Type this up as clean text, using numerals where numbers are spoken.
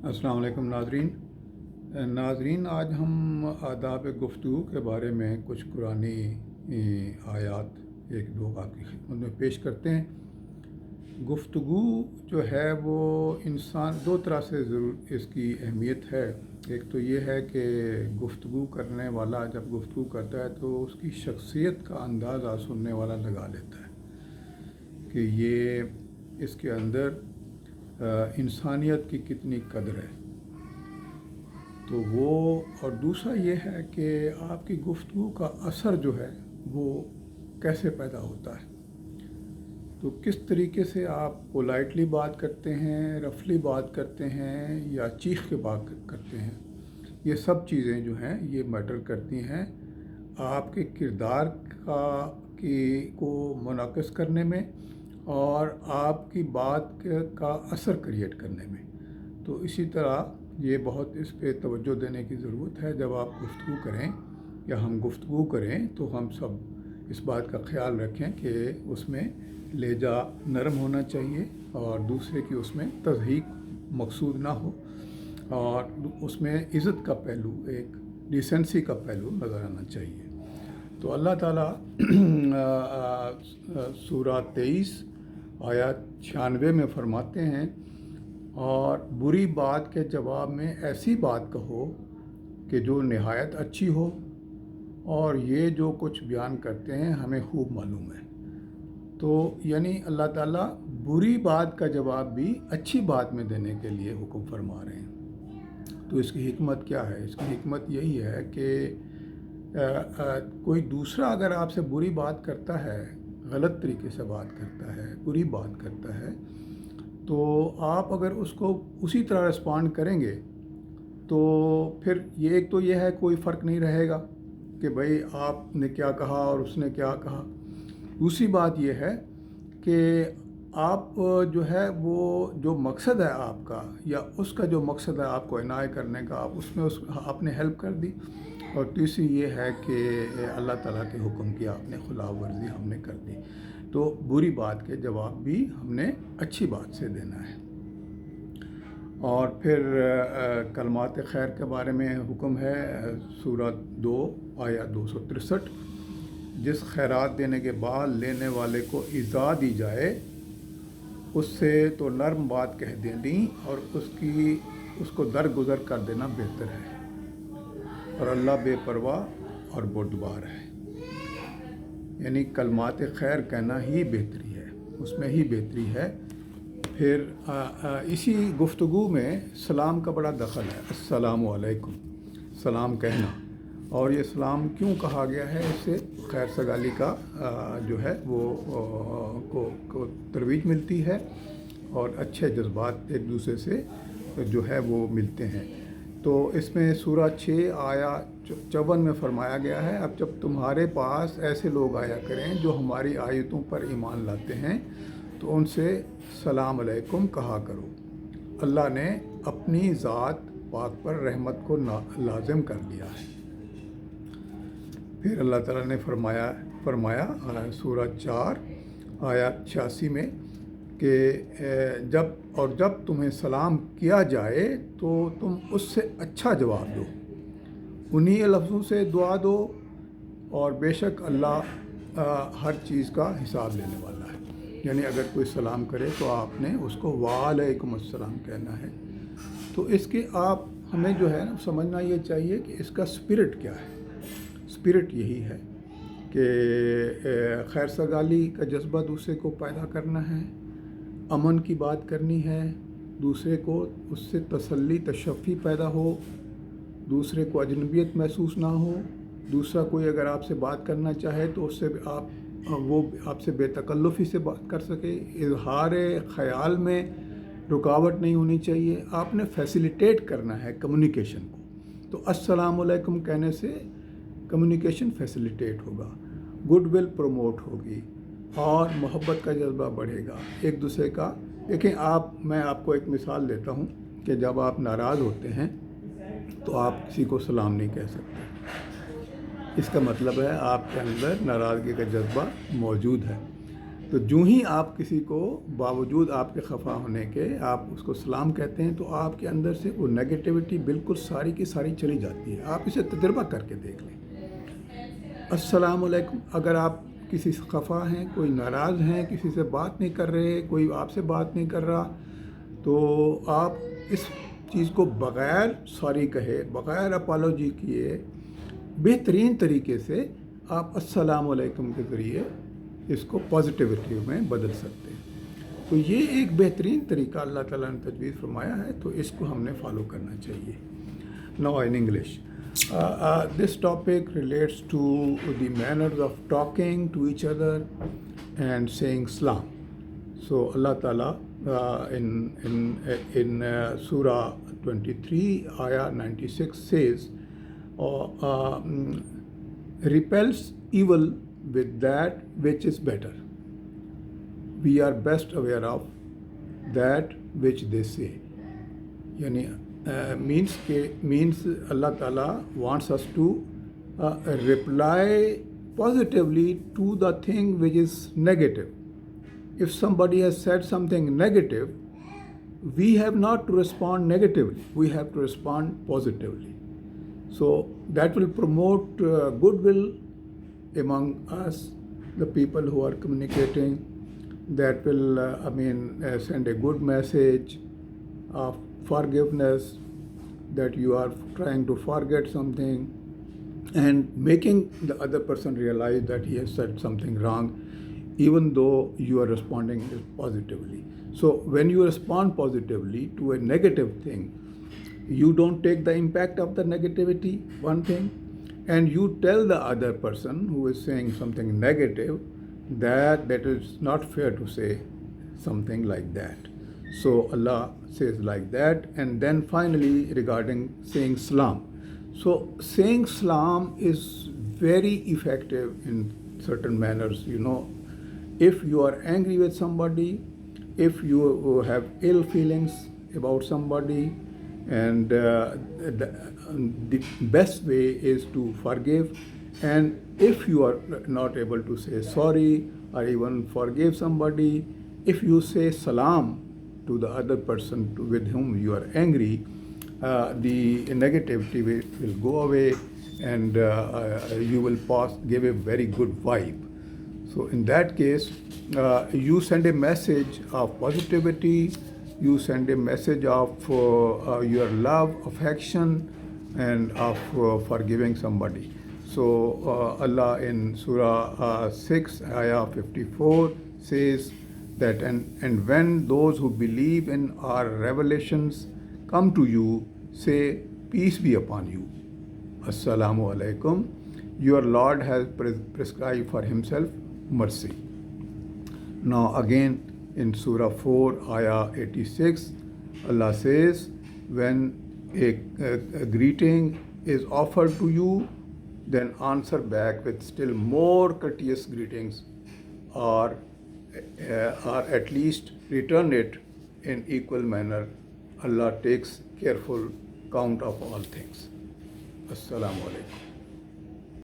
अस्सलाम वालेकुम नाज़रीन, आज हम आदाब गुफ्तगू के बारे में कुछ कुरानी आयात एक दो आपकी खिदमत में पेश करते हैं। गुफ्तगू जो है वो इंसान दो तरह से ज़रूर इसकी अहमियत है। एक तो ये है कि गुफ्तगू करने वाला जब गुफ्तगू करता है तो उसकी शख्सियत का अंदाज़ा सुनने वाला लगा लेता है कि ये इसके अंदर इंसानियत की कितनी कदर है। तो वो और दूसरा ये है कि आपकी गुफ्तगू का असर जो है वो कैसे पैदा होता है। तो किस तरीके से आप पोलाइटली बात करते हैं, रफली बात करते हैं या चीख के बात करते हैं, ये सब चीज़ें जो हैं ये मैटर करती हैं आपके किरदार को मुनाकिस करने में और आपकी बात का असर क्रिएट करने में। तो इसी तरह ये बहुत इस पे तवज्जो देने की ज़रूरत है। जब आप गुफ्तगू करें या हम गुफ्तगू करें तो हम सब इस बात का ख्याल रखें कि उसमें लहजा नरम होना चाहिए और दूसरे की उसमें तज़हीक मकसूद ना हो और उसमें इज़्ज़त का पहलू, एक डिसेंसी का पहलू नज़र आना चाहिए। तो अल्लाह ताला सूरा 23 आयत 96 में फरमाते हैं, और बुरी बात के जवाब में ऐसी बात कहो कि जो नहायत अच्छी हो, और ये जो कुछ बयान करते हैं हमें खूब मालूम है। तो यानी अल्लाह ताला बुरी बात का जवाब भी अच्छी बात में देने के लिए हुक्म फरमा रहे हैं। तो इसकी हिकमत क्या है? इसकी हिकमत यही है कि कोई दूसरा अगर आपसे बुरी बात करता है, गलत तरीके से बात करता है, बुरी बात करता है, तो आप अगर उसको उसी तरह रिस्पॉन्ड करेंगे तो फिर ये एक तो ये है कोई फ़र्क नहीं रहेगा कि भाई आपने क्या कहा और उसने क्या कहा। दूसरी बात ये है कि आप जो है वो जो मकसद है आपका या उसका जो मकसद है आपको इनाय करने का, आप उसमें आपने हेल्प कर दी। और तीसरी ये है कि अल्लाह ताला के हुक्म की आपने खिलाफ वर्जी हमने कर दी। तो बुरी बात के जवाब भी हमने अच्छी बात से देना है। और फिर कलमात खैर के बारे में हुक्म है, सूरत 2 आया 263, जिस खैरात देने के बाद लेने वाले को इज़ा दी जाए उससे तो नरम बात कह देनी और उसको दरगुजर कर देना बेहतर है, और अल्लाह बेपरवाह और बुर्दबार है। यानी कलमात खैर कहना ही बेहतरी है, उसमें ही बेहतरी है। फिर इसी गुफ्तगू में सलाम का बड़ा दखल है। अस्सलामु अलैकुम, सलाम कहना। और ये सलाम क्यों कहा गया है? इससे खैर सगाली का जो है वो को तरवीज मिलती है और अच्छे जज्बात एक दूसरे से जो है वो मिलते हैं। तो इसमें सूरा 6 आया 54 में फरमाया गया है, अब जब तुम्हारे पास ऐसे लोग आया करें जो हमारी आयतों पर ईमान लाते हैं तो उनसे सलाम अलैकुम कहा करो। अल्लाह ने अपनी ज़ात पाक पर रहमत को लाजिम कर दिया है। फिर अल्लाह ताला ने फरमाया सूरा 4 आया 86 में कि जब तुम्हें सलाम किया जाए तो तुम उससे अच्छा जवाब दो, उन्हीं लफ्ज़ों से दुआ दो, और बेशक अल्लाह हर चीज़ का हिसाब लेने वाला है। यानी अगर कोई सलाम करे तो आपने उसको वालेकुम अस्सलाम कहना है। तो इसके हमें जो है ना समझना ये चाहिए कि इसका स्पिरिट क्या है। स्पिरिट यही है कि खैर सगाली का जज्बा दूसरे को पैदा करना है, अमन की बात करनी है, दूसरे को उससे तसल्ली तशफ़ी पैदा हो, दूसरे को अजनबियत महसूस ना हो। दूसरा कोई अगर आपसे बात करना चाहे तो उससे वो आपसे बेतकल्लुफ़ी से बात कर सके। इज़हार ख़याल में रुकावट नहीं होनी चाहिए। आपने फैसिलिटेट करना है कम्युनिकेशन को। तो अस्सलामु अलैकुम कहने से कम्युनिकेशन फैसिलिटेट होगा, गुडविल प्रमोट होगी और मोहब्बत का जज्बा बढ़ेगा एक दूसरे का। देखें मैं आपको एक मिसाल देता हूँ कि जब आप नाराज़ होते हैं तो आप किसी को सलाम नहीं कह सकते। इसका मतलब है आपके अंदर नाराज़गी का जज्बा मौजूद है। تو جو ہی آپ کسی کو باوجود آپ کے خفا ہونے کے آپ اس کو سلام کہتے ہیں تو آپ کے اندر سے وہ نیگیٹیوٹی بالکل ساری کی ساری چلی جاتی ہے. آپ اسے تجربہ کر کے دیکھ لیں. السلام علیکم. اگر آپ کسی سے خفا ہیں, کوئی ناراض ہیں, کسی سے بات نہیں کر رہے, کوئی آپ سے بات نہیں کر رہا, تو آپ اس چیز کو بغیر سوری کہے, بغیر اپالوجی کیے, بہترین طریقے سے آپ السلام علیکم کے ذریعے اس کو پازیٹیوٹی میں بدل سکتے ہیں. تو یہ ایک بہترین طریقہ اللہ تعالیٰ نے تجویز فرمایا ہے, تو اس کو ہم نے فالو کرنا چاہیے. Now in English. This topic relates to the manners of talking to each other and saying salam. So Allah Ta'ala in Surah 23, Ayah 96 says, repels evil with that which is better. We are best aware of that which they say. Yani means Allah Ta'ala wants us to reply positively to the thing which is negative. If somebody has said something negative, we have not to respond negatively. We have to respond positively. So that will promote goodwill among us, the people who are communicating. That will send a good message of forgiveness, that you are trying to forget something and making the other person realize that he has said something wrong, even though you are responding positively. So when you respond positively to a negative thing, you don't take the impact of the negativity, one thing, and you tell the other person who is saying something negative that is not fair to say something like that. So Allah says like that. And then finally regarding saying salam. So saying salam is very effective in certain manners. If you are angry with somebody, if you have ill feelings about somebody, and the best way is to forgive. And if you are not able to say sorry or even forgive somebody, if you say salam to the other person with whom you are angry, the negativity will go away, and you will give a very good vibe. So in that case, you send a message of positivity, you send a message of your love, affection, and of forgiving somebody. So Allah in Surah 6, Ayah 54 says that, and when those who believe in our revelations come to you, say, peace be upon you. Assalamu alaikum. Your Lord has prescribed for himself mercy. Now again in Surah 4, Ayah 86, Allah says, when a greeting is offered to you, then answer back with still more courteous greetings, or at least return it in equal manner. Allah takes careful count of all things. Assalamu alaikum.